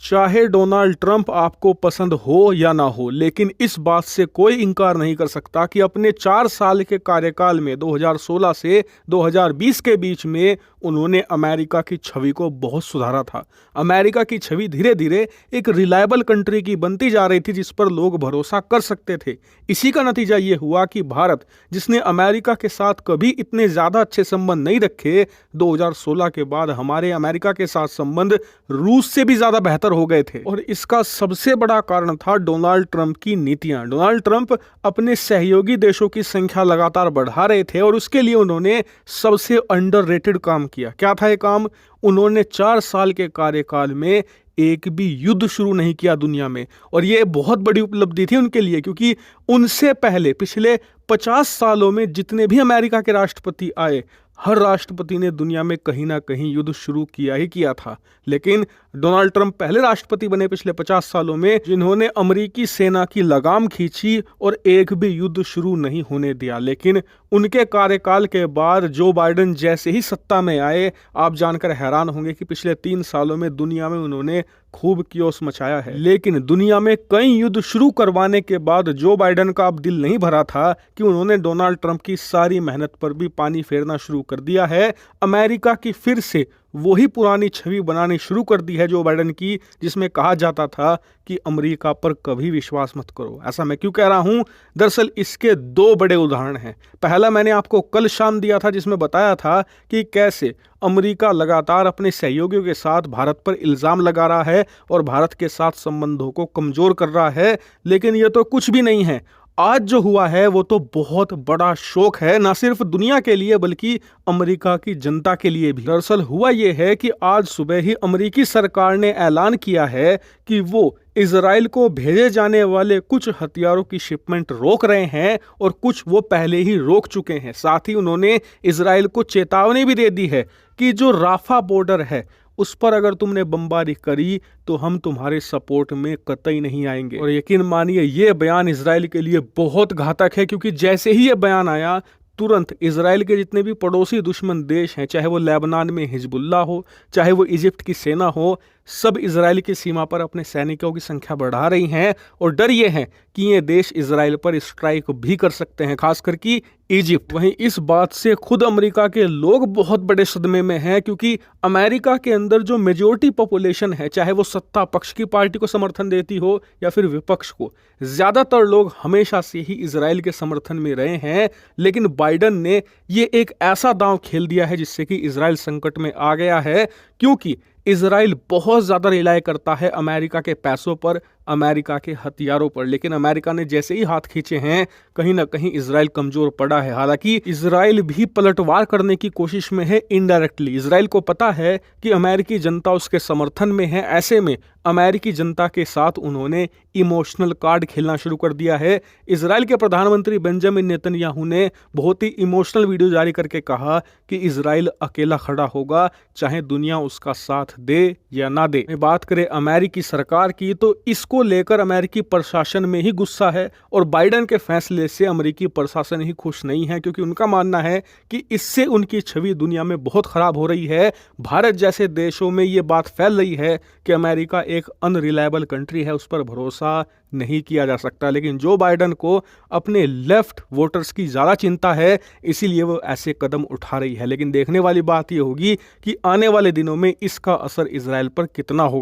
चाहे Donald Trump आपको पसंद हो या ना हो, लेकिन इस बात से कोई इनकार नहीं कर सकता कि अपने 4 साल के कार्यकाल में 2016 से 2020 के बीच में उन्होंने अमेरिका की छवि को बहुत सुधारा था। अमेरिका की छवि धीरे धीरे एक रिलायबल कंट्री की बनती जा रही थी, जिस पर लोग भरोसा कर सकते थे। इसी का नतीजा ये हुआ कि भारत, जिसने अमेरिका के साथ कभी इतने ज्यादा अच्छे संबंध नहीं रखे, 2016 के बाद हमारे अमेरिका के साथ संबंध रूस से भी ज्यादा बेहतर हो गए थे। और इसका सबसे बड़ा कारण था डोनाल्ड ट्रंप की नीतियां। डोनाल्ड ट्रंप अपने सहयोगी देशों की संख्या लगातार बढ़ा रहे थे और उसके लिए उन्होंने सबसे अंडररेटेड काम किया। क्या था ये काम? उन्होंने 4 साल के कार्यकाल में एक भी युद्ध शुरू नहीं किया दुनिया में। और ये बहुत बड़ी उपलब्धि थी उनके लिए, क्योंकि उनसे पहले पिछले 50 सालों में जितने भी अमेरिका के राष्ट्रपति आए, हर राष्ट्रपति ने दुनिया में कहीं ना कहीं युद्ध शुरू किया ही किया था। लेकिन डोनाल्ड ट्रंप पहले राष्ट्रपति बने पिछले 50 सालों में जिन्होंने अमेरिकी सेना की लगाम खींची और एक भी युद्ध शुरू नहीं होने दिया। लेकिन उनके कार्यकाल के बाद जो बाइडेन जैसे ही सत्ता में आए, आप जानकर हैरान होंगे कि पिछले 3 सालों में दुनिया में उन्होंने खूब कियोस मचाया है। लेकिन दुनिया में कई युद्ध शुरू करवाने के बाद जो बाइडेन का अब दिल नहीं भरा था कि उन्होंने डोनाल्ड ट्रंप की सारी मेहनत पर भी पानी फेरना शुरू कर दिया है। अमेरिका की फिर से वही पुरानी छवि बनानी शुरू कर दी है जो बाइडेन की, जिसमें कहा जाता था कि अमेरिका पर कभी विश्वास मत करो। ऐसा मैं क्यों कह रहा हूं? दरअसल इसके 2 बड़े उदाहरण हैं। पहला मैंने आपको कल शाम दिया था, जिसमें बताया था कि कैसे अमेरिका लगातार अपने सहयोगियों के साथ भारत पर इल्जाम लगा रहा है और भारत के साथ संबंधों को कमजोर कर रहा है। लेकिन यह तो कुछ भी नहीं है। आज जो हुआ है वो तो बहुत बड़ा शौक है, ना सिर्फ दुनिया के लिए बल्कि अमेरिका की जनता के लिए भी। दरअसल हुआ ये है कि आज सुबह ही अमेरिकी सरकार ने ऐलान किया है कि वो इजराइल को भेजे जाने वाले कुछ हथियारों की शिपमेंट रोक रहे हैं और कुछ वो पहले ही रोक चुके हैं। साथ ही उन्होंने इजराइल को चेतावनी भी दे दी है कि जो राफा बॉर्डर है उस पर अगर तुमने बमबारी करी तो हम तुम्हारे सपोर्ट में कतई नहीं आएंगे। और यकीन मानिए ये बयान इजराइल के लिए बहुत घातक है, क्योंकि जैसे ही ये बयान आया तुरंत इजराइल के जितने भी पड़ोसी दुश्मन देश हैं, चाहे वो लेबनान में हिजबुल्लाह हो, चाहे वो इजिप्ट की सेना हो, सब इजराइल की सीमा पर अपने सैनिकों की संख्या बढ़ा रही हैं। और डर ये है कि ये देश इजराइल पर स्ट्राइक भी कर सकते हैं, खासकर कि इजिप्ट। वहीं इस बात से खुद अमेरिका के लोग बहुत बड़े सदमे में हैं, क्योंकि अमेरिका के अंदर जो मेजोरिटी पॉपुलेशन है, चाहे वो सत्ता पक्ष की पार्टी को समर्थन देती हो या फिर विपक्ष को, ज्यादातर लोग हमेशा से ही इजराइल के समर्थन में रहे हैं। लेकिन बाइडेन ने ये एक ऐसा दांव खेल दिया है जिससे कि इजराइल संकट में आ गया है, क्योंकि इजराइल बहुत ज्यादा रिलाय करता है अमेरिका के पैसों पर, अमेरिका के हथियारों पर। लेकिन अमेरिका ने जैसे ही हाथ खींचे हैं, कहीं ना कहीं इजराइल कमजोर पड़ा है। हालांकि इजराइल भी पलटवार करने की कोशिश में है इनडायरेक्टली। इजराइल को पता है कि अमेरिकी जनता उसके समर्थन में है। ऐसे में अमेरिकी जनता के साथ उन्होंने इमोशनल कार्ड खेलना शुरू कर दिया है। इजराइल के प्रधानमंत्री बेंजामिन नेतन्याहू ने बहुत ही इमोशनल वीडियो जारी करके कहा कि इजराइल अकेला खड़ा होगा, चाहे दुनिया उसका साथ दे या ना दे। बात करें अमेरिकी सरकार की, तो इसको लेकर अमेरिकी प्रशासन में ही गुस्सा है और बाइडेन के फैसले से अमेरिकी प्रशासन ही खुश नहीं है, क्योंकि उनका मानना है कि इससे उनकी छवि दुनिया में बहुत खराब हो रही है। भारत जैसे देशों में ये बात फैल रही है कि अमेरिका एक अनरिलायबल कंट्री है, उस पर भरोसा नहीं किया जा सकता। लेकिन जो बाइडेन को अपने लेफ्ट वोटर्स की ज़्यादा चिंता है, इसीलिए वो ऐसे कदम उठा रही है। लेकिन देखने वाली बात ये होगी कि आने वाले दिनों में इसका असर इजराइल पर कितना होगा।